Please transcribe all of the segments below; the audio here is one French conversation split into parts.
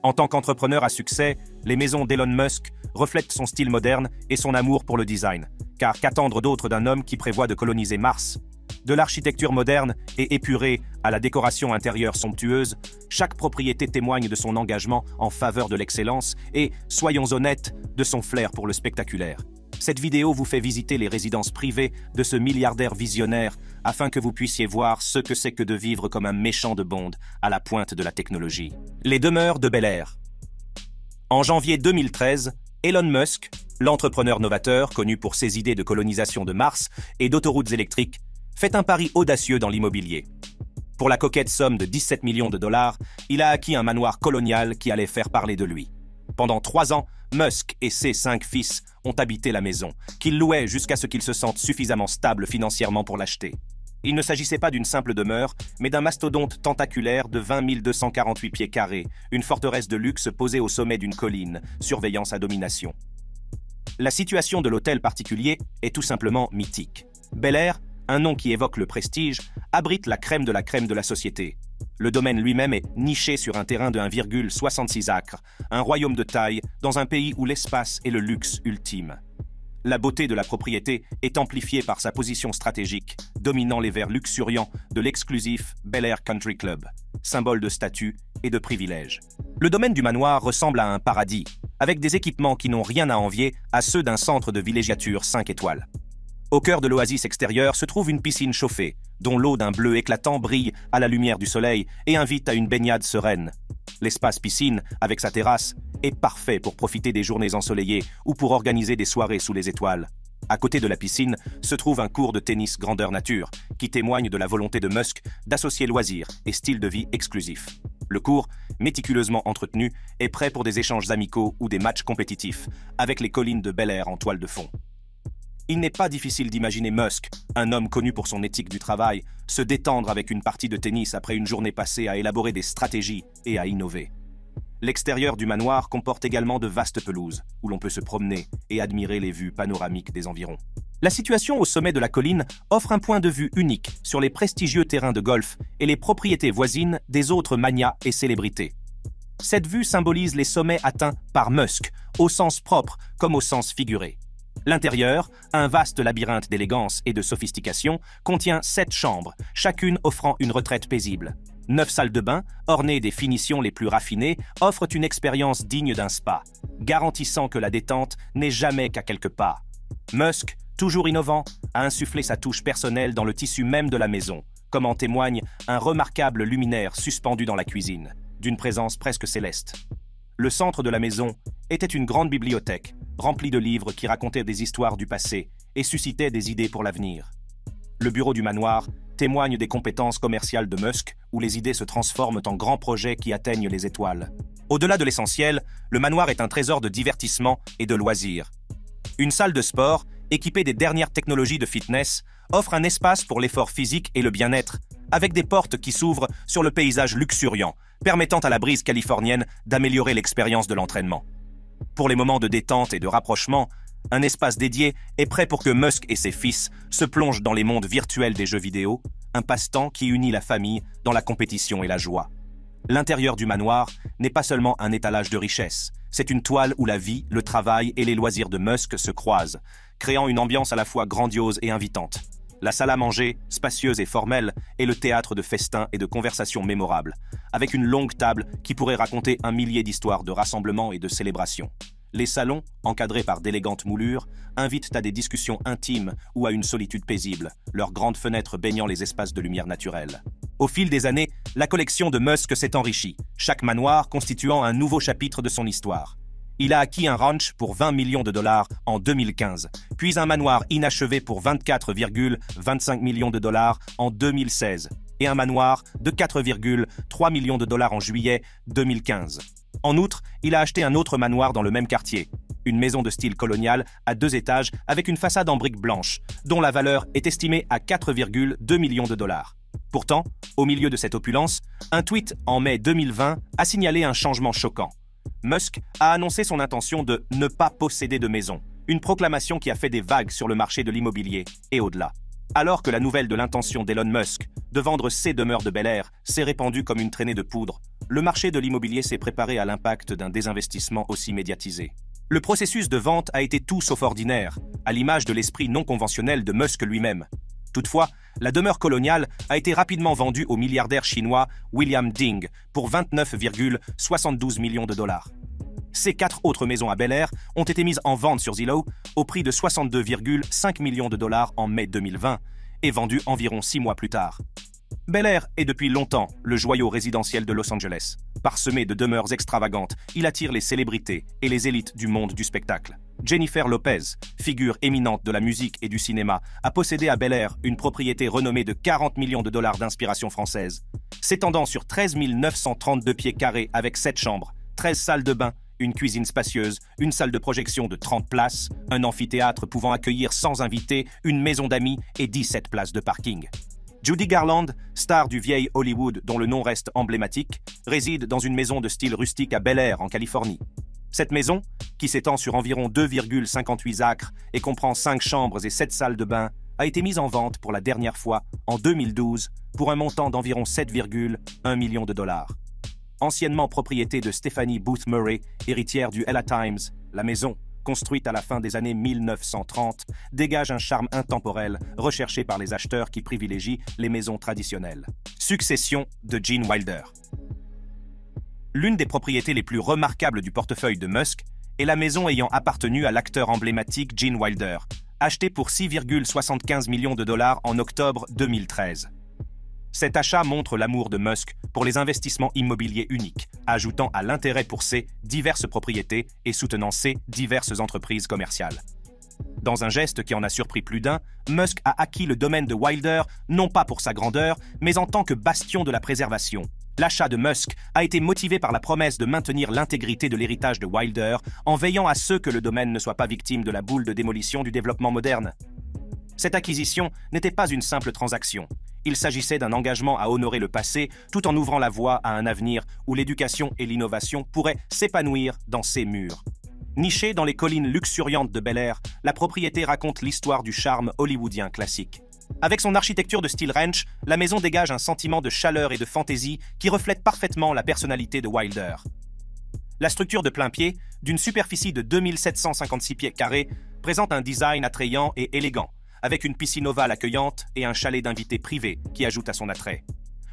En tant qu'entrepreneur à succès, les maisons d'Elon Musk reflètent son style moderne et son amour pour le design. Car qu'attendre d'autre d'un homme qui prévoit de coloniser Mars? De l'architecture moderne et épurée à la décoration intérieure somptueuse, chaque propriété témoigne de son engagement en faveur de l'excellence et, soyons honnêtes, de son flair pour le spectaculaire. Cette vidéo vous fait visiter les résidences privées de ce milliardaire visionnaire afin que vous puissiez voir ce que c'est que de vivre comme un méchant de Bond à la pointe de la technologie. Les demeures de Bel Air. En janvier 2013, Elon Musk, l'entrepreneur novateur connu pour ses idées de colonisation de Mars et d'autoroutes électriques, fait un pari audacieux dans l'immobilier. Pour la coquette somme de 17 millions de dollars, il a acquis un manoir colonial qui allait faire parler de lui. Pendant 3 ans, Musk et ses 5 fils ont habité la maison, qu'ils louaient jusqu'à ce qu'ils se sentent suffisamment stables financièrement pour l'acheter. Il ne s'agissait pas d'une simple demeure, mais d'un mastodonte tentaculaire de 20 248 pieds carrés, une forteresse de luxe posée au sommet d'une colline, surveillant sa domination. La situation de l'hôtel particulier est tout simplement mythique. Bel Air, un nom qui évoque le prestige, abrite la crème de la société. Le domaine lui-même est niché sur un terrain de 1,66 acres, un royaume de taille dans un pays où l'espace est le luxe ultime. La beauté de la propriété est amplifiée par sa position stratégique, dominant les verts luxuriants de l'exclusif Bel Air Country Club, symbole de statut et de privilège. Le domaine du manoir ressemble à un paradis, avec des équipements qui n'ont rien à envier à ceux d'un centre de villégiature 5 étoiles. Au cœur de l'oasis extérieure se trouve une piscine chauffée, dont l'eau d'un bleu éclatant brille à la lumière du soleil et invite à une baignade sereine. L'espace piscine, avec sa terrasse, est parfait pour profiter des journées ensoleillées ou pour organiser des soirées sous les étoiles. À côté de la piscine se trouve un court de tennis grandeur nature, qui témoigne de la volonté de Musk d'associer loisirs et style de vie exclusif. Le court, méticuleusement entretenu, est prêt pour des échanges amicaux ou des matchs compétitifs, avec les collines de Bel Air en toile de fond. Il n'est pas difficile d'imaginer Musk, un homme connu pour son éthique du travail, se détendre avec une partie de tennis après une journée passée à élaborer des stratégies et à innover. L'extérieur du manoir comporte également de vastes pelouses, où l'on peut se promener et admirer les vues panoramiques des environs. La situation au sommet de la colline offre un point de vue unique sur les prestigieux terrains de golf et les propriétés voisines des autres magnats et célébrités. Cette vue symbolise les sommets atteints par Musk, au sens propre comme au sens figuré. L'intérieur, un vaste labyrinthe d'élégance et de sophistication, contient 7 chambres, chacune offrant une retraite paisible. 9 salles de bain, ornées des finitions les plus raffinées, offrent une expérience digne d'un spa, garantissant que la détente n'est jamais qu'à quelques pas. Musk, toujours innovant, a insufflé sa touche personnelle dans le tissu même de la maison, comme en témoigne un remarquable luminaire suspendu dans la cuisine, d'une présence presque céleste. Le centre de la maison était une grande bibliothèque, remplie de livres qui racontaient des histoires du passé et suscitaient des idées pour l'avenir. Le bureau du manoir témoigne des compétences commerciales de Musk, où les idées se transforment en grands projets qui atteignent les étoiles. Au-delà de l'essentiel, le manoir est un trésor de divertissement et de loisirs. Une salle de sport, équipée des dernières technologies de fitness, offre un espace pour l'effort physique et le bien-être, avec des portes qui s'ouvrent sur le paysage luxuriant, permettant à la brise californienne d'améliorer l'expérience de l'entraînement. Pour les moments de détente et de rapprochement, un espace dédié est prêt pour que Musk et ses fils se plongent dans les mondes virtuels des jeux vidéo, un passe-temps qui unit la famille dans la compétition et la joie. L'intérieur du manoir n'est pas seulement un étalage de richesse, c'est une toile où la vie, le travail et les loisirs de Musk se croisent, créant une ambiance à la fois grandiose et invitante. La salle à manger, spacieuse et formelle, est le théâtre de festins et de conversations mémorables, avec une longue table qui pourrait raconter 1 millier d'histoires de rassemblements et de célébrations. Les salons, encadrés par d'élégantes moulures, invitent à des discussions intimes ou à une solitude paisible, leurs grandes fenêtres baignant les espaces de lumière naturelle. Au fil des années, la collection de Musk s'est enrichie, chaque manoir constituant un nouveau chapitre de son histoire. Il a acquis un ranch pour 20 millions de dollars en 2015, puis un manoir inachevé pour 24,25 millions de dollars en 2016, et un manoir de 4,3 millions de dollars en juillet 2015. En outre, il a acheté un autre manoir dans le même quartier, une maison de style colonial à 2 étages avec une façade en briques blanches, dont la valeur est estimée à 4,2 millions de dollars. Pourtant, au milieu de cette opulence, un tweet en mai 2020 a signalé un changement choquant. Musk a annoncé son intention de ne pas posséder de maison, une proclamation qui a fait des vagues sur le marché de l'immobilier et au-delà. Alors que la nouvelle de l'intention d'Elon Musk de vendre ses demeures de Bel Air s'est répandue comme une traînée de poudre, le marché de l'immobilier s'est préparé à l'impact d'un désinvestissement aussi médiatisé. Le processus de vente a été tout sauf ordinaire, à l'image de l'esprit non conventionnel de Musk lui-même. Toutefois, la demeure coloniale a été rapidement vendue au milliardaire chinois William Ding pour 29,72 millions de dollars. Ces 4 autres maisons à Bel Air ont été mises en vente sur Zillow au prix de 62,5 millions de dollars en mai 2020 et vendues environ 6 mois plus tard. Bel Air est depuis longtemps le joyau résidentiel de Los Angeles. Parsemé de demeures extravagantes, il attire les célébrités et les élites du monde du spectacle. Jennifer Lopez, figure éminente de la musique et du cinéma, a possédé à Bel Air une propriété renommée de 40 millions de dollars d'inspiration française. S'étendant sur 13 932 pieds carrés avec 7 chambres, 13 salles de bain, une cuisine spacieuse, une salle de projection de 30 places, un amphithéâtre pouvant accueillir 100 invités, une maison d'amis et 17 places de parking. Judy Garland, star du vieil Hollywood dont le nom reste emblématique, réside dans une maison de style rustique à Bel Air en Californie. Cette maison, qui s'étend sur environ 2,58 acres et comprend 5 chambres et 7 salles de bain, a été mise en vente pour la dernière fois en 2012 pour un montant d'environ 7,1 millions de dollars. Anciennement propriété de Stephanie Booth Murray, héritière du LA Times, la maison, construite à la fin des années 1930, dégage un charme intemporel recherché par les acheteurs qui privilégient les maisons traditionnelles. Succession de Gene Wilder. L'une des propriétés les plus remarquables du portefeuille de Musk est la maison ayant appartenu à l'acteur emblématique Gene Wilder, achetée pour 6,75 millions de dollars en octobre 2013. Cet achat montre l'amour de Musk pour les investissements immobiliers uniques, ajoutant à l'intérêt pour ses diverses propriétés et soutenant ses diverses entreprises commerciales. Dans un geste qui en a surpris plus d'un, Musk a acquis le domaine de Wilder non pas pour sa grandeur, mais en tant que bastion de la préservation. L'achat de Musk a été motivé par la promesse de maintenir l'intégrité de l'héritage de Wilder en veillant à ce que le domaine ne soit pas victime de la boule de démolition du développement moderne. Cette acquisition n'était pas une simple transaction. Il s'agissait d'un engagement à honorer le passé tout en ouvrant la voie à un avenir où l'éducation et l'innovation pourraient s'épanouir dans ses murs. Nichée dans les collines luxuriantes de Bel Air, la propriété raconte l'histoire du charme hollywoodien classique. Avec son architecture de style ranch, la maison dégage un sentiment de chaleur et de fantaisie qui reflète parfaitement la personnalité de Wilder. La structure de plain-pied, d'une superficie de 2756 pieds carrés, présente un design attrayant et élégant, avec une piscine ovale accueillante et un chalet d'invités privés qui ajoute à son attrait.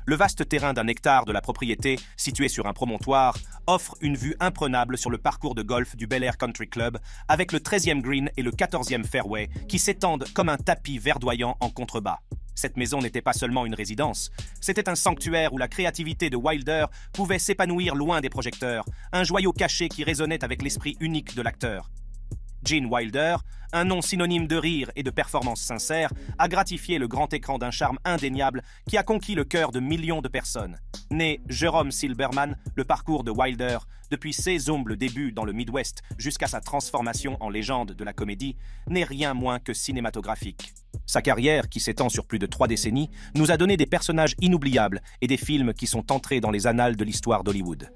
Le vaste terrain d'1 hectare de la propriété, situé sur un promontoire, offre une vue imprenable sur le parcours de golf du Bel Air Country Club, avec le 13e green et le 14e fairway qui s'étendent comme un tapis verdoyant en contrebas. Cette maison n'était pas seulement une résidence, c'était un sanctuaire où la créativité de Wilder pouvait s'épanouir loin des projecteurs, un joyau caché qui résonnait avec l'esprit unique de l'acteur. Gene Wilder, un nom synonyme de rire et de performance sincère, a gratifié le grand écran d'un charme indéniable qui a conquis le cœur de millions de personnes. Né Jerome Silberman, le parcours de Wilder, depuis ses humbles débuts dans le Midwest jusqu'à sa transformation en légende de la comédie, n'est rien moins que cinématographique. Sa carrière, qui s'étend sur plus de 3 décennies, nous a donné des personnages inoubliables et des films qui sont entrés dans les annales de l'histoire d'Hollywood.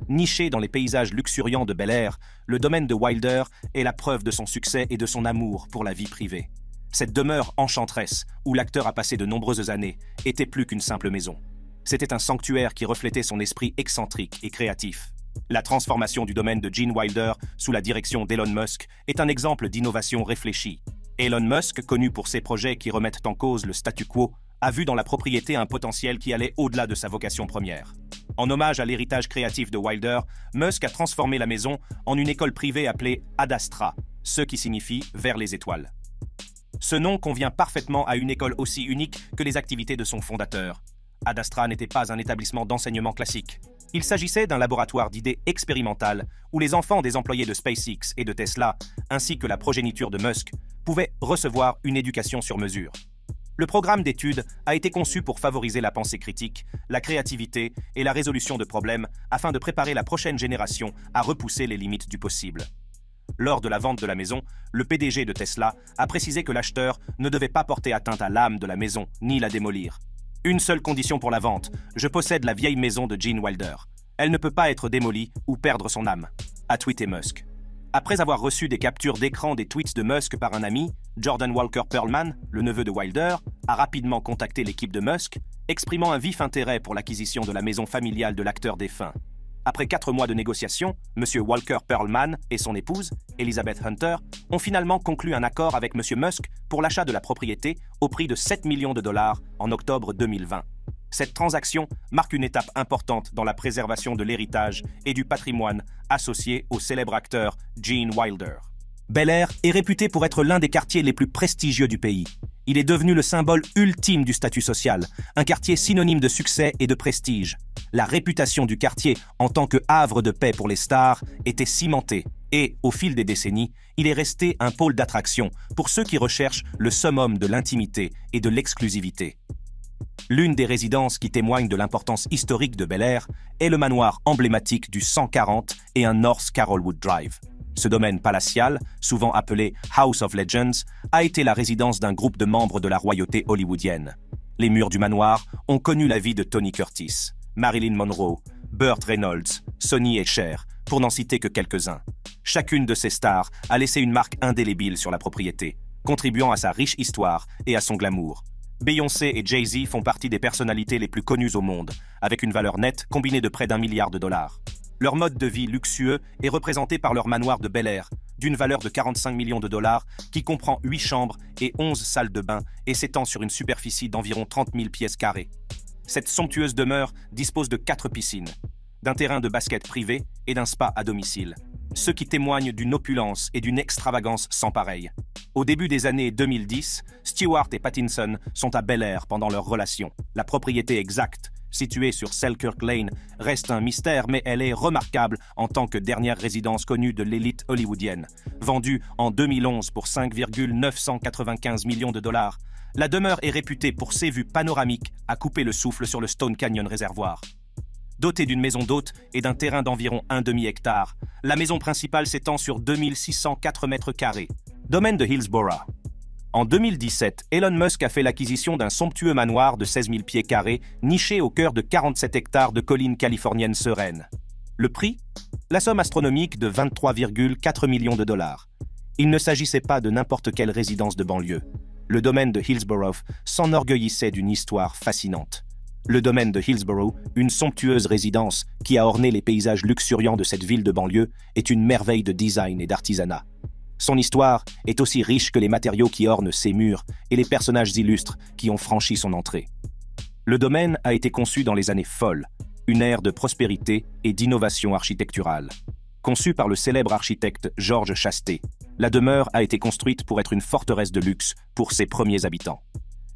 Niché dans les paysages luxuriants de Bel Air, le domaine de Wilder est la preuve de son succès et de son amour pour la vie privée. Cette demeure enchanteresse, où l'acteur a passé de nombreuses années, était plus qu'une simple maison. C'était un sanctuaire qui reflétait son esprit excentrique et créatif. La transformation du domaine de Gene Wilder sous la direction d'Elon Musk est un exemple d'innovation réfléchie. Elon Musk, connu pour ses projets qui remettent en cause le statu quo, a vu dans la propriété un potentiel qui allait au-delà de sa vocation première. En hommage à l'héritage créatif de Wilder, Musk a transformé la maison en une école privée appelée Ad Astra, ce qui signifie « vers les étoiles ». Ce nom convient parfaitement à une école aussi unique que les activités de son fondateur. Ad Astra n'était pas un établissement d'enseignement classique. Il s'agissait d'un laboratoire d'idées expérimentales où les enfants des employés de SpaceX et de Tesla, ainsi que la progéniture de Musk, pouvaient recevoir une éducation sur mesure. Le programme d'études a été conçu pour favoriser la pensée critique, la créativité et la résolution de problèmes afin de préparer la prochaine génération à repousser les limites du possible. Lors de la vente de la maison, le PDG de Tesla a précisé que l'acheteur ne devait pas porter atteinte à l'âme de la maison ni la démolir. Une seule condition pour la vente, je possède la vieille maison de Gene Wilder. Elle ne peut pas être démolie ou perdre son âme, a tweeté Musk. Après avoir reçu des captures d'écran des tweets de Musk par un ami, Jordan Walker Perlman, le neveu de Wilder, a rapidement contacté l'équipe de Musk, exprimant un vif intérêt pour l'acquisition de la maison familiale de l'acteur défunt. Après 4 mois de négociations, M. Walker Perlman et son épouse, Elizabeth Hunter, ont finalement conclu un accord avec M. Musk pour l'achat de la propriété au prix de 7 millions de dollars en octobre 2020. Cette transaction marque une étape importante dans la préservation de l'héritage et du patrimoine associé au célèbre acteur Gene Wilder. Bel-Air est réputé pour être l'un des quartiers les plus prestigieux du pays. Il est devenu le symbole ultime du statut social, un quartier synonyme de succès et de prestige. La réputation du quartier en tant que havre de paix pour les stars était cimentée et, au fil des décennies, il est resté un pôle d'attraction pour ceux qui recherchent le summum de l'intimité et de l'exclusivité. L'une des résidences qui témoignent de l'importance historique de Bel-Air est le manoir emblématique du 140 et un North Carolwood Drive. Ce domaine palatial, souvent appelé House of Legends, a été la résidence d'un groupe de membres de la royauté hollywoodienne. Les murs du manoir ont connu la vie de Tony Curtis, Marilyn Monroe, Burt Reynolds, Sonny et Cher, pour n'en citer que quelques-uns. Chacune de ces stars a laissé une marque indélébile sur la propriété, contribuant à sa riche histoire et à son glamour. Beyoncé et Jay-Z font partie des personnalités les plus connues au monde, avec une valeur nette combinée de près d'1 milliard de dollars. Leur mode de vie luxueux est représenté par leur manoir de Bel-Air, d'une valeur de 45 millions de dollars, qui comprend 8 chambres et 11 salles de bain et s'étend sur une superficie d'environ 30 000 pièces carrées. Cette somptueuse demeure dispose de 4 piscines, d'un terrain de basket privé et d'un spa à domicile, ce qui témoigne d'une opulence et d'une extravagance sans pareille. Au début des années 2010, Stewart et Pattinson sont à Bel-Air pendant leur relation. La propriété exacte, située sur Selkirk Lane, reste un mystère, mais elle est remarquable en tant que dernière résidence connue de l'élite hollywoodienne. Vendue en 2011 pour 5,995 millions de dollars, la demeure est réputée pour ses vues panoramiques à couper le souffle sur le Stone Canyon Reservoir. Dotée d'une maison d'hôte et d'un terrain d'environ un demi-hectare, la maison principale s'étend sur 2604 mètres carrés. Domaine de Hillsborough. En 2017, Elon Musk a fait l'acquisition d'un somptueux manoir de 16 000 pieds carrés, niché au cœur de 47 hectares de collines californiennes sereines. Le prix? La somme astronomique de 23,4 millions de dollars. Il ne s'agissait pas de n'importe quelle résidence de banlieue. Le domaine de Hillsborough s'enorgueillissait d'une histoire fascinante. Le domaine de Hillsborough, une somptueuse résidence qui a orné les paysages luxuriants de cette ville de banlieue, est une merveille de design et d'artisanat. Son histoire est aussi riche que les matériaux qui ornent ses murs et les personnages illustres qui ont franchi son entrée. Le domaine a été conçu dans les années folles, une ère de prospérité et d'innovation architecturale. Conçue par le célèbre architecte George Chasté, la demeure a été construite pour être une forteresse de luxe pour ses premiers habitants.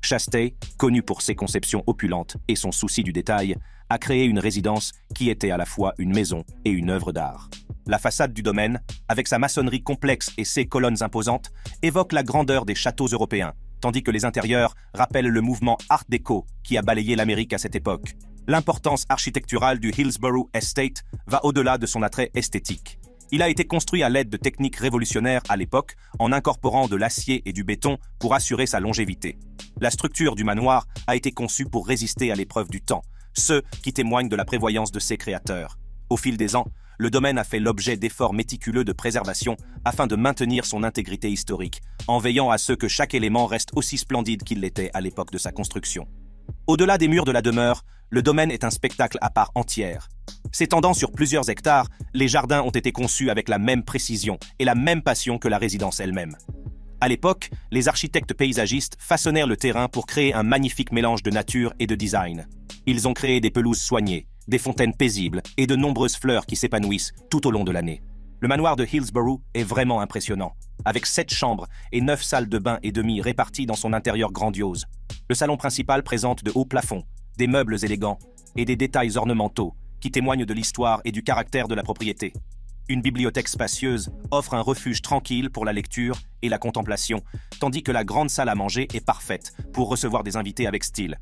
Chasté, connu pour ses conceptions opulentes et son souci du détail, a créé une résidence qui était à la fois une maison et une œuvre d'art. La façade du domaine, avec sa maçonnerie complexe et ses colonnes imposantes, évoque la grandeur des châteaux européens, tandis que les intérieurs rappellent le mouvement Art déco qui a balayé l'Amérique à cette époque. L'importance architecturale du Hillsborough Estate va au-delà de son attrait esthétique. Il a été construit à l'aide de techniques révolutionnaires à l'époque, en incorporant de l'acier et du béton pour assurer sa longévité. La structure du manoir a été conçue pour résister à l'épreuve du temps, ce qui témoigne de la prévoyance de ses créateurs. Au fil des ans, le domaine a fait l'objet d'efforts méticuleux de préservation afin de maintenir son intégrité historique, en veillant à ce que chaque élément reste aussi splendide qu'il l'était à l'époque de sa construction. Au-delà des murs de la demeure, le domaine est un spectacle à part entière. S'étendant sur plusieurs hectares, les jardins ont été conçus avec la même précision et la même passion que la résidence elle-même. À l'époque, les architectes paysagistes façonnèrent le terrain pour créer un magnifique mélange de nature et de design. Ils ont créé des pelouses soignées, des fontaines paisibles et de nombreuses fleurs qui s'épanouissent tout au long de l'année. Le manoir de Hillsborough est vraiment impressionnant, avec 7 chambres et 9 salles de bain et demi réparties dans son intérieur grandiose. Le salon principal présente de hauts plafonds, des meubles élégants et des détails ornementaux qui témoignent de l'histoire et du caractère de la propriété. Une bibliothèque spacieuse offre un refuge tranquille pour la lecture et la contemplation, tandis que la grande salle à manger est parfaite pour recevoir des invités avec style.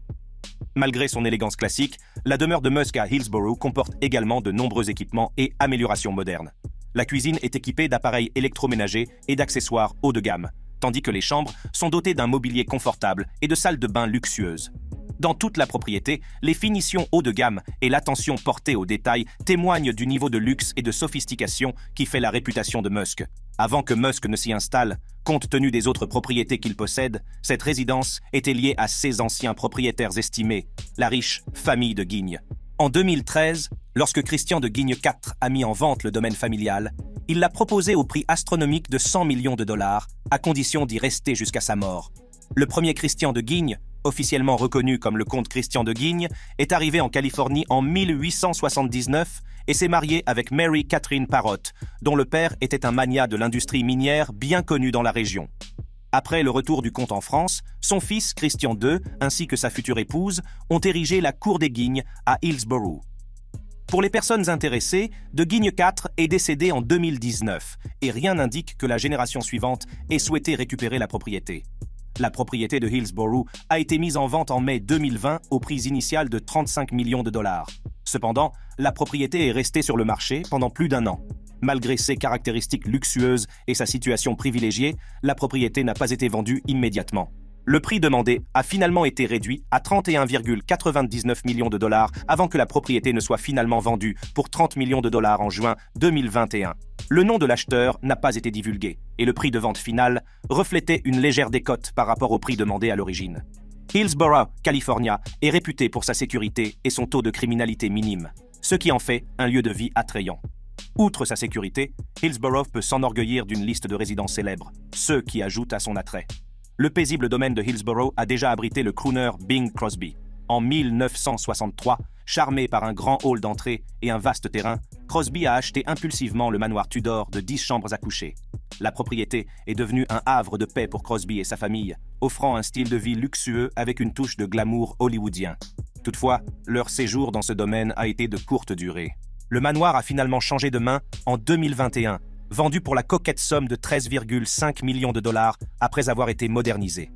Malgré son élégance classique, la demeure de Musk à Hillsborough comporte également de nombreux équipements et améliorations modernes. La cuisine est équipée d'appareils électroménagers et d'accessoires haut de gamme, tandis que les chambres sont dotées d'un mobilier confortable et de salles de bain luxueuses. Dans toute la propriété, les finitions haut de gamme et l'attention portée aux détails témoignent du niveau de luxe et de sophistication qui fait la réputation de Musk. Avant que Musk ne s'y installe, compte tenu des autres propriétés qu'il possède, cette résidence était liée à ses anciens propriétaires estimés, la riche famille de Guigne. En 2013, lorsque Christian de Guigne IV a mis en vente le domaine familial, il l'a proposé au prix astronomique de 100 millions de dollars, à condition d'y rester jusqu'à sa mort. Le premier Christian de Guigne, officiellement reconnu comme le comte Christian de Guigne, est arrivé en Californie en 1879 et s'est marié avec Mary Catherine Parrott, dont le père était un magnat de l'industrie minière bien connu dans la région. Après le retour du comte en France, son fils Christian II ainsi que sa future épouse ont érigé la cour des Guignes à Hillsborough. Pour les personnes intéressées, de Guigne IV est décédé en 2019 et rien n'indique que la génération suivante ait souhaité récupérer la propriété. La propriété de Hillsborough a été mise en vente en mai 2020 au prix initial de 35 millions de dollars. Cependant, la propriété est restée sur le marché pendant plus d'un an. Malgré ses caractéristiques luxueuses et sa situation privilégiée, la propriété n'a pas été vendue immédiatement. Le prix demandé a finalement été réduit à 31,99 millions de dollars avant que la propriété ne soit finalement vendue pour 30 millions de dollars en juin 2021. Le nom de l'acheteur n'a pas été divulgué et le prix de vente final reflétait une légère décote par rapport au prix demandé à l'origine. Hillsborough, California, est réputé pour sa sécurité et son taux de criminalité minime, ce qui en fait un lieu de vie attrayant. Outre sa sécurité, Hillsborough peut s'enorgueillir d'une liste de résidents célèbres, ce qui ajoute à son attrait. Le paisible domaine de Hillsborough a déjà abrité le crooner Bing Crosby. En 1963, charmé par un grand hall d'entrée et un vaste terrain, Crosby a acheté impulsivement le manoir Tudor de 10 chambres à coucher. La propriété est devenue un havre de paix pour Crosby et sa famille, offrant un style de vie luxueux avec une touche de glamour hollywoodien. Toutefois, leur séjour dans ce domaine a été de courte durée. Le manoir a finalement changé de main en 2021, vendu pour la coquette somme de 13,5 millions de dollars après avoir été modernisé.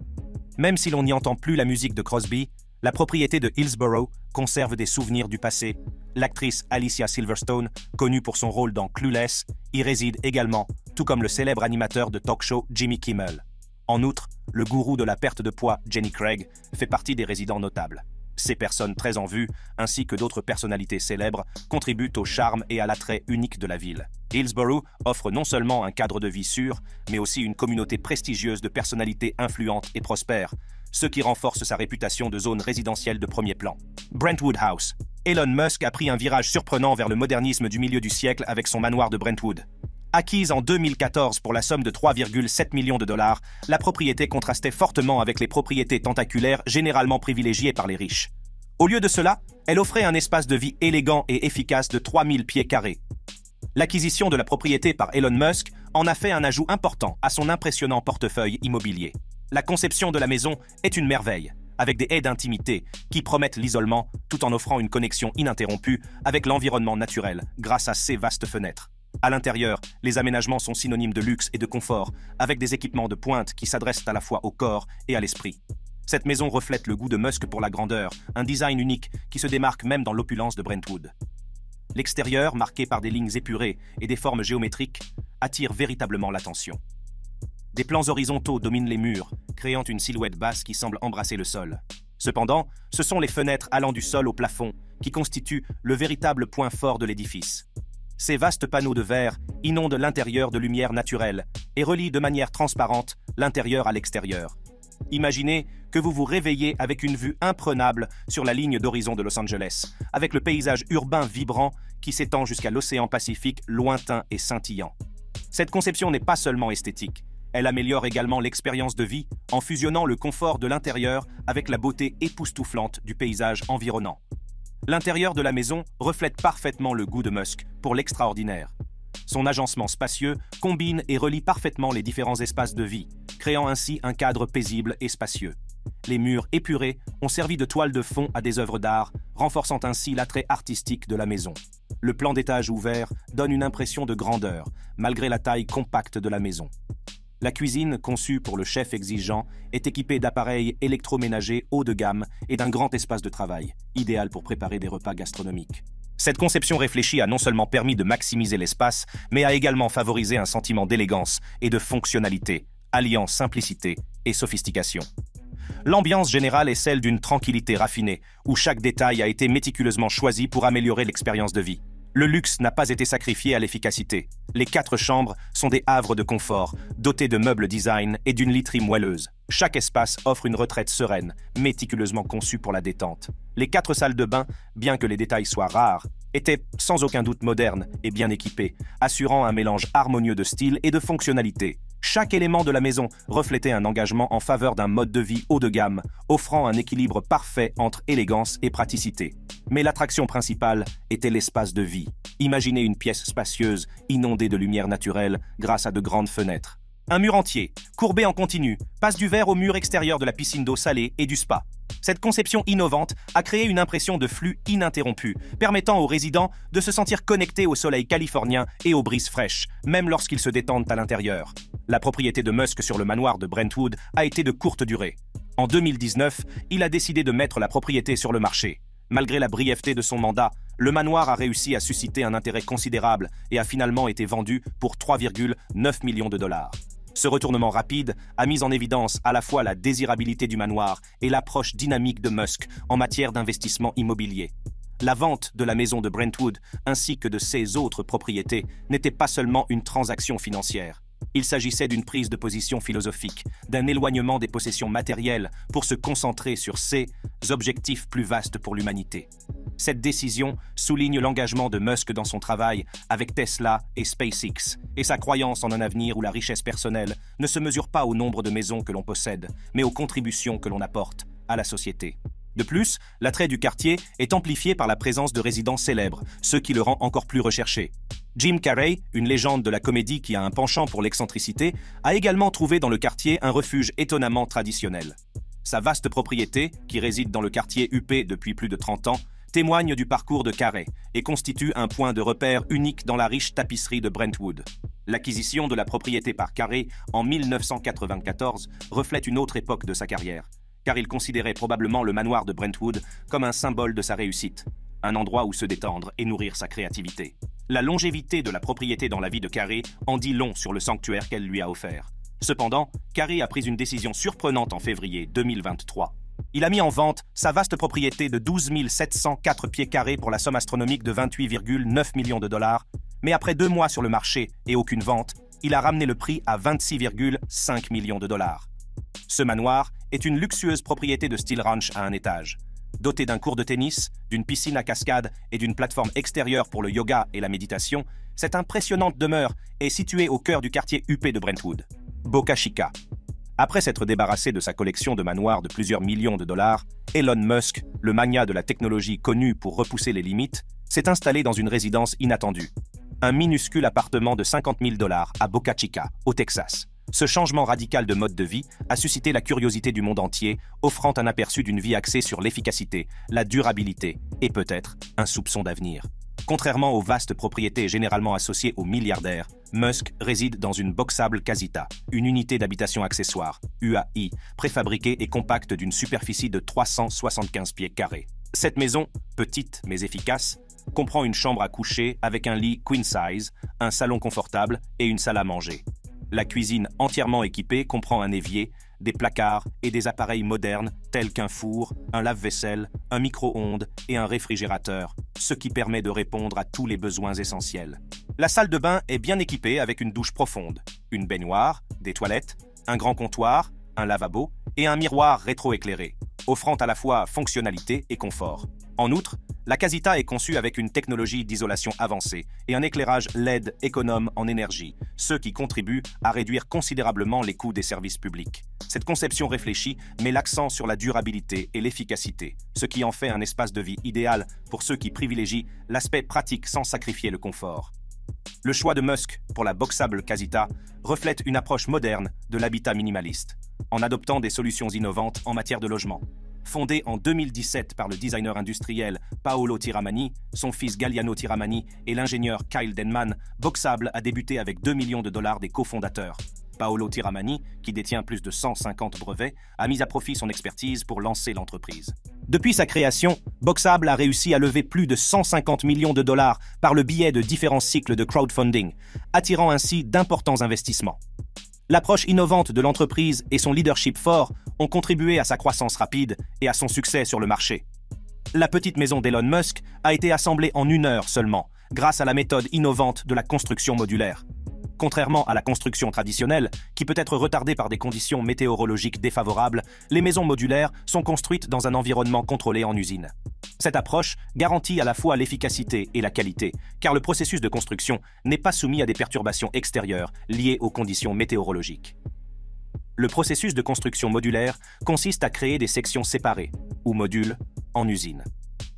Même si l'on n'y entend plus la musique de Crosby, la propriété de Hillsborough conserve des souvenirs du passé. L'actrice Alicia Silverstone, connue pour son rôle dans Clueless, y réside également, tout comme le célèbre animateur de talk-show Jimmy Kimmel. En outre, le gourou de la perte de poids, Jenny Craig, fait partie des résidents notables. Ces personnes très en vue, ainsi que d'autres personnalités célèbres, contribuent au charme et à l'attrait unique de la ville. Hillsborough offre non seulement un cadre de vie sûr, mais aussi une communauté prestigieuse de personnalités influentes et prospères, ce qui renforce sa réputation de zone résidentielle de premier plan. Brentwood House. Elon Musk a pris un virage surprenant vers le modernisme du milieu du siècle avec son manoir de Brentwood. Acquise en 2014 pour la somme de 3,7 millions de dollars, la propriété contrastait fortement avec les propriétés tentaculaires généralement privilégiées par les riches. Au lieu de cela, elle offrait un espace de vie élégant et efficace de 3000 pieds carrés. L'acquisition de la propriété par Elon Musk en a fait un ajout important à son impressionnant portefeuille immobilier. La conception de la maison est une merveille, avec des haies d'intimité qui promettent l'isolement tout en offrant une connexion ininterrompue avec l'environnement naturel grâce à ses vastes fenêtres. À l'intérieur, les aménagements sont synonymes de luxe et de confort, avec des équipements de pointe qui s'adressent à la fois au corps et à l'esprit. Cette maison reflète le goût de Musk pour la grandeur, un design unique qui se démarque même dans l'opulence de Brentwood. L'extérieur, marqué par des lignes épurées et des formes géométriques, attire véritablement l'attention. Des plans horizontaux dominent les murs, créant une silhouette basse qui semble embrasser le sol. Cependant, ce sont les fenêtres allant du sol au plafond qui constituent le véritable point fort de l'édifice. Ces vastes panneaux de verre inondent l'intérieur de lumière naturelle et relient de manière transparente l'intérieur à l'extérieur. Imaginez que vous vous réveillez avec une vue imprenable sur la ligne d'horizon de Los Angeles, avec le paysage urbain vibrant qui s'étend jusqu'à l'océan Pacifique lointain et scintillant. Cette conception n'est pas seulement esthétique, elle améliore également l'expérience de vie en fusionnant le confort de l'intérieur avec la beauté époustouflante du paysage environnant. L'intérieur de la maison reflète parfaitement le goût de Musk pour l'extraordinaire. Son agencement spacieux combine et relie parfaitement les différents espaces de vie, créant ainsi un cadre paisible et spacieux. Les murs épurés ont servi de toile de fond à des œuvres d'art, renforçant ainsi l'attrait artistique de la maison. Le plan d'étage ouvert donne une impression de grandeur, malgré la taille compacte de la maison. La cuisine, conçue pour le chef exigeant, est équipée d'appareils électroménagers haut de gamme et d'un grand espace de travail, idéal pour préparer des repas gastronomiques. Cette conception réfléchie a non seulement permis de maximiser l'espace, mais a également favorisé un sentiment d'élégance et de fonctionnalité, alliant simplicité et sophistication. L'ambiance générale est celle d'une tranquillité raffinée, où chaque détail a été méticuleusement choisi pour améliorer l'expérience de vie. Le luxe n'a pas été sacrifié à l'efficacité. Les 4 chambres sont des havres de confort, dotés de meubles design et d'une literie moelleuse. Chaque espace offre une retraite sereine, méticuleusement conçue pour la détente. Les 4 salles de bain, bien que les détails soient rares, étaient sans aucun doute modernes et bien équipées, assurant un mélange harmonieux de style et de fonctionnalité. Chaque élément de la maison reflétait un engagement en faveur d'un mode de vie haut de gamme, offrant un équilibre parfait entre élégance et praticité. Mais l'attraction principale était l'espace de vie. Imaginez une pièce spacieuse, inondée de lumière naturelle grâce à de grandes fenêtres. Un mur entier, courbé en continu, passe du verre au mur extérieur de la piscine d'eau salée et du spa. Cette conception innovante a créé une impression de flux ininterrompu, permettant aux résidents de se sentir connectés au soleil californien et aux brises fraîches, même lorsqu'ils se détendent à l'intérieur. La propriété de Musk sur le manoir de Brentwood a été de courte durée. En 2019, il a décidé de mettre la propriété sur le marché. Malgré la brièveté de son mandat, le manoir a réussi à susciter un intérêt considérable et a finalement été vendu pour 3,9 millions de dollars. Ce retournement rapide a mis en évidence à la fois la désirabilité du manoir et l'approche dynamique de Musk en matière d'investissement immobilier. La vente de la maison de Brentwood ainsi que de ses autres propriétés n'était pas seulement une transaction financière. Il s'agissait d'une prise de position philosophique, d'un éloignement des possessions matérielles pour se concentrer sur ses objectifs plus vastes pour l'humanité. Cette décision souligne l'engagement de Musk dans son travail avec Tesla et SpaceX et sa croyance en un avenir où la richesse personnelle ne se mesure pas au nombre de maisons que l'on possède, mais aux contributions que l'on apporte à la société. De plus, l'attrait du quartier est amplifié par la présence de résidents célèbres, ce qui le rend encore plus recherché. Jim Carrey, une légende de la comédie qui a un penchant pour l'excentricité, a également trouvé dans le quartier un refuge étonnamment traditionnel. Sa vaste propriété, qui réside dans le quartier huppé depuis plus de 30 ans, témoigne du parcours de Carrey et constitue un point de repère unique dans la riche tapisserie de Brentwood. L'acquisition de la propriété par Carrey en 1994 reflète une autre époque de sa carrière, car il considérait probablement le manoir de Brentwood comme un symbole de sa réussite, un endroit où se détendre et nourrir sa créativité. La longévité de la propriété dans la vie de Carrey en dit long sur le sanctuaire qu'elle lui a offert. Cependant, Carrey a pris une décision surprenante en février 2023. Il a mis en vente sa vaste propriété de 12 704 pieds carrés pour la somme astronomique de 28,9 millions de dollars, mais après 2 mois sur le marché et aucune vente, il a ramené le prix à 26,5 millions de dollars. Ce manoir est une luxueuse propriété de style ranch à un étage. Doté d'un court de tennis, d'une piscine à cascade et d'une plateforme extérieure pour le yoga et la méditation, cette impressionnante demeure est située au cœur du quartier huppé de Brentwood, Boca Chica. Après s'être débarrassé de sa collection de manoirs de plusieurs millions de dollars, Elon Musk, le magnat de la technologie connu pour repousser les limites, s'est installé dans une résidence inattendue. Un minuscule appartement de 50 000 dollars à Boca Chica, au Texas. Ce changement radical de mode de vie a suscité la curiosité du monde entier, offrant un aperçu d'une vie axée sur l'efficacité, la durabilité et peut-être un soupçon d'avenir. Contrairement aux vastes propriétés généralement associées aux milliardaires, Musk réside dans une boxable casita, une unité d'habitation accessoire, UAI, préfabriquée et compacte d'une superficie de 375 pieds carrés. Cette maison, petite mais efficace, comprend une chambre à coucher avec un lit queen size, un salon confortable et une salle à manger. La cuisine entièrement équipée comprend un évier, des placards et des appareils modernes tels qu'un four, un lave-vaisselle, un micro-ondes et un réfrigérateur, ce qui permet de répondre à tous les besoins essentiels. La salle de bain est bien équipée avec une douche profonde, une baignoire, des toilettes, un grand comptoir, un lavabo et un miroir rétroéclairé, offrant à la fois fonctionnalité et confort. En outre, la casita est conçue avec une technologie d'isolation avancée et un éclairage LED économe en énergie, ce qui contribue à réduire considérablement les coûts des services publics. Cette conception réfléchie met l'accent sur la durabilité et l'efficacité, ce qui en fait un espace de vie idéal pour ceux qui privilégient l'aspect pratique sans sacrifier le confort. Le choix de Musk pour la boxable casita reflète une approche moderne de l'habitat minimaliste, en adoptant des solutions innovantes en matière de logement. Fondé en 2017 par le designer industriel Paolo Tiramani, son fils Galliano Tiramani et l'ingénieur Kyle Denman, Boxable a débuté avec 2 millions de dollars des cofondateurs. Paolo Tiramani, qui détient plus de 150 brevets, a mis à profit son expertise pour lancer l'entreprise. Depuis sa création, Boxable a réussi à lever plus de 150 millions de dollars par le biais de différents cycles de crowdfunding, attirant ainsi d'importants investissements. L'approche innovante de l'entreprise et son leadership fort ont contribué à sa croissance rapide et à son succès sur le marché. La petite maison d'Elon Musk a été assemblée en 1 heure seulement, grâce à la méthode innovante de la construction modulaire. Contrairement à la construction traditionnelle, qui peut être retardée par des conditions météorologiques défavorables, les maisons modulaires sont construites dans un environnement contrôlé en usine. Cette approche garantit à la fois l'efficacité et la qualité, car le processus de construction n'est pas soumis à des perturbations extérieures liées aux conditions météorologiques. Le processus de construction modulaire consiste à créer des sections séparées, ou modules, en usine.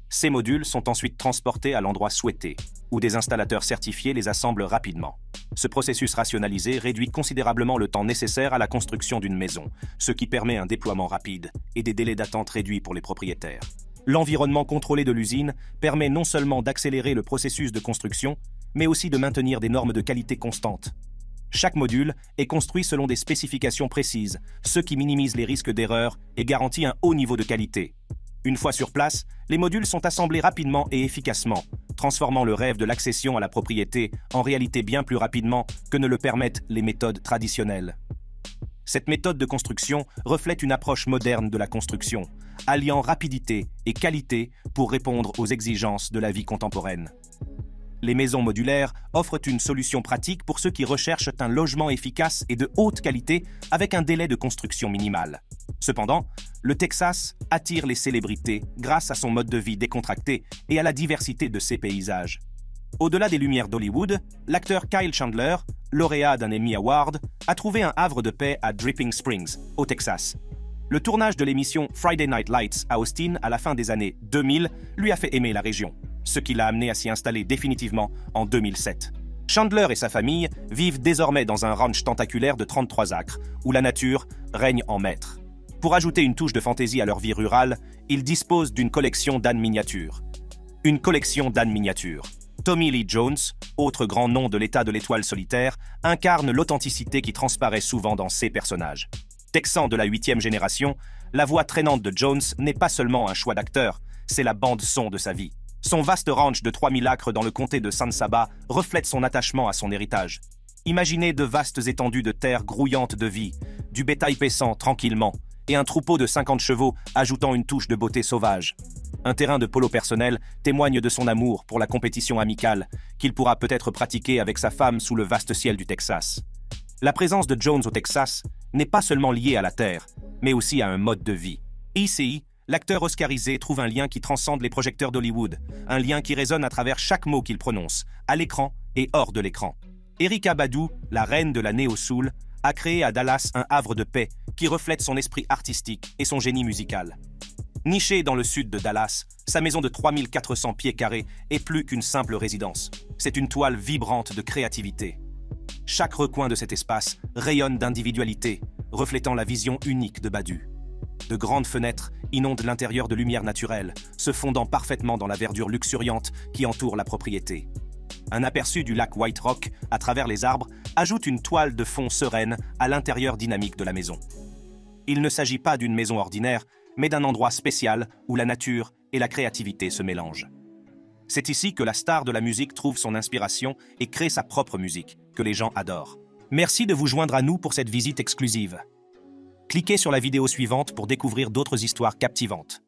Ces modules sont ensuite transportés à l'endroit souhaité, où des installateurs certifiés les assemblent rapidement. Ce processus rationalisé réduit considérablement le temps nécessaire à la construction d'une maison, ce qui permet un déploiement rapide et des délais d'attente réduits pour les propriétaires. L'environnement contrôlé de l'usine permet non seulement d'accélérer le processus de construction, mais aussi de maintenir des normes de qualité constantes. Chaque module est construit selon des spécifications précises, ce qui minimise les risques d'erreur et garantit un haut niveau de qualité. Une fois sur place, les modules sont assemblés rapidement et efficacement, transformant le rêve de l'accession à la propriété en réalité bien plus rapidement que ne le permettent les méthodes traditionnelles. Cette méthode de construction reflète une approche moderne de la construction, alliant rapidité et qualité pour répondre aux exigences de la vie contemporaine. Les maisons modulaires offrent une solution pratique pour ceux qui recherchent un logement efficace et de haute qualité avec un délai de construction minimal. Cependant, le Texas attire les célébrités grâce à son mode de vie décontracté et à la diversité de ses paysages. Au-delà des lumières d'Hollywood, l'acteur Kyle Chandler, lauréat d'un Emmy Award, a trouvé un havre de paix à Dripping Springs, au Texas. Le tournage de l'émission Friday Night Lights à Austin à la fin des années 2000 lui a fait aimer la région, ce qui l'a amené à s'y installer définitivement en 2007. Chandler et sa famille vivent désormais dans un ranch tentaculaire de 33 acres, où la nature règne en maître. Pour ajouter une touche de fantaisie à leur vie rurale, ils disposent d'une collection d'ânes miniatures. Une collection d'ânes miniatures. Tommy Lee Jones, autre grand nom de l'état de l'étoile solitaire, incarne l'authenticité qui transparaît souvent dans ses personnages. Texan de la 8e génération, la voix traînante de Jones n'est pas seulement un choix d'acteur, c'est la bande-son de sa vie. Son vaste ranch de 3000 acres dans le comté de San Saba reflète son attachement à son héritage. Imaginez de vastes étendues de terre grouillantes de vie, du bétail paissant tranquillement, et un troupeau de 50 chevaux ajoutant une touche de beauté sauvage. Un terrain de polo personnel témoigne de son amour pour la compétition amicale, qu'il pourra peut-être pratiquer avec sa femme sous le vaste ciel du Texas. La présence de Jones au Texas n'est pas seulement liée à la terre, mais aussi à un mode de vie. Ici, l'acteur oscarisé trouve un lien qui transcende les projecteurs d'Hollywood, un lien qui résonne à travers chaque mot qu'il prononce, à l'écran et hors de l'écran. Erykah Badu, la reine de la néo-soul, a créé à Dallas un havre de paix qui reflète son esprit artistique et son génie musical. Nichée dans le sud de Dallas, sa maison de 3400 pieds carrés est plus qu'une simple résidence. C'est une toile vibrante de créativité. Chaque recoin de cet espace rayonne d'individualité, reflétant la vision unique de Badu. De grandes fenêtres inondent l'intérieur de lumière naturelle, se fondant parfaitement dans la verdure luxuriante qui entoure la propriété. Un aperçu du lac White Rock à travers les arbres ajoute une toile de fond sereine à l'intérieur dynamique de la maison. Il ne s'agit pas d'une maison ordinaire, mais d'un endroit spécial où la nature et la créativité se mélangent. C'est ici que la star de la musique trouve son inspiration et crée sa propre musique, que les gens adorent. Merci de vous joindre à nous pour cette visite exclusive. Cliquez sur la vidéo suivante pour découvrir d'autres histoires captivantes.